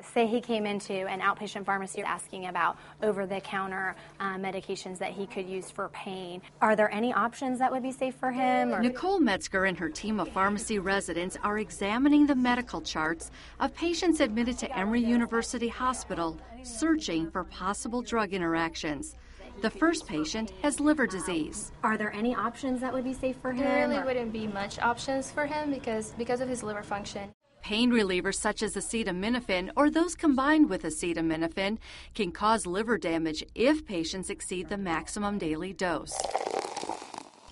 Say he came into an outpatient pharmacy asking about over-the-counter medications that he could use for pain. Are there any options that would be safe for him? Nicole Metzger and her team of pharmacy residents are examining the medical charts of patients admitted to Emory University Hospital, searching for possible drug interactions. The first patient has liver disease. Are there any options that would be safe for him? There really wouldn't be much options for him because of his liver function. Pain relievers such as acetaminophen or those combined with acetaminophen can cause liver damage if patients exceed the maximum daily dose.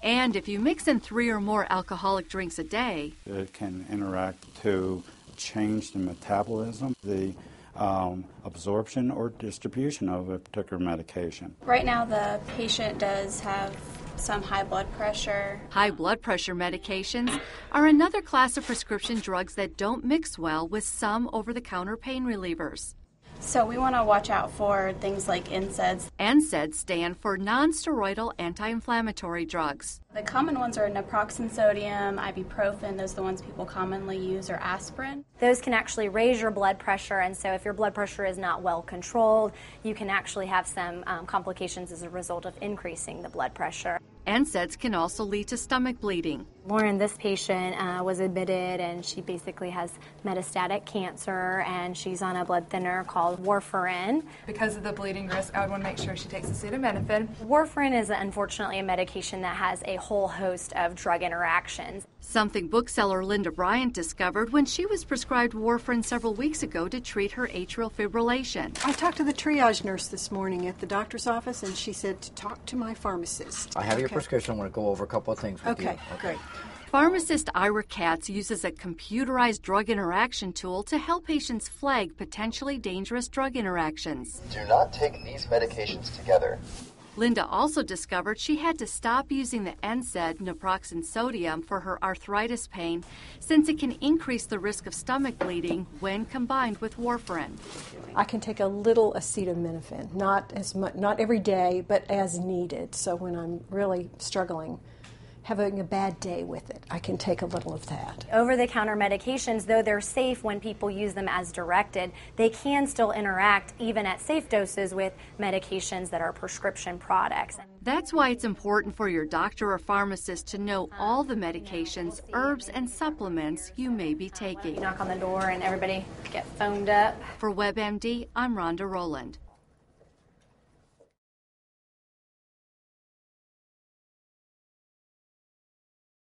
And if you mix in 3 or more alcoholic drinks a day, it can interact to change the metabolism, the absorption or distribution of a particular medication. Right now the patient does have some high blood pressure. High blood pressure medications are another class of prescription drugs that don't mix well with some over-the-counter pain relievers. So we want to watch out for things like NSAIDs. NSAIDs stand for non-steroidal anti-inflammatory drugs. The common ones are naproxen sodium, ibuprofen, those are the ones people commonly use, or aspirin. Those can actually raise your blood pressure, and so if your blood pressure is not well controlled, you can actually have some complications as a result of increasing the blood pressure. NSAIDs can also lead to stomach bleeding. Lauren, this patient was admitted, and she basically has metastatic cancer, and she's on a blood thinner called warfarin. Because of the bleeding risk, I would want to make sure she takes acetaminophen. Warfarin is unfortunately a medication that has a whole host of drug interactions. Something bookseller Linda Bryant discovered when she was prescribed warfarin several weeks ago to treat her atrial fibrillation. I talked to the triage nurse this morning at the doctor's office, and she said to talk to my pharmacist. I have your prescription. I want to go over a couple of things with you. Okay, great. Pharmacist Ira Katz uses a computerized drug interaction tool to help patients flag potentially dangerous drug interactions. Do not take these medications together. Linda also discovered she had to stop using the NSAID, naproxen sodium, for her arthritis pain since it can increase the risk of stomach bleeding when combined with warfarin. I can take a little acetaminophen, not as much, not every day, but as needed. So when I'm really struggling, having a bad day with it, I can take a little of that. Over-the-counter medications, though they're safe when people use them as directed, they can still interact, even at safe doses, with medications that are prescription products. That's why it's important for your doctor or pharmacist to know all the medications, herbs, and supplements you may be taking. You knock on the door and everybody get phoned up. For WebMD, I'm Rhonda Rowland.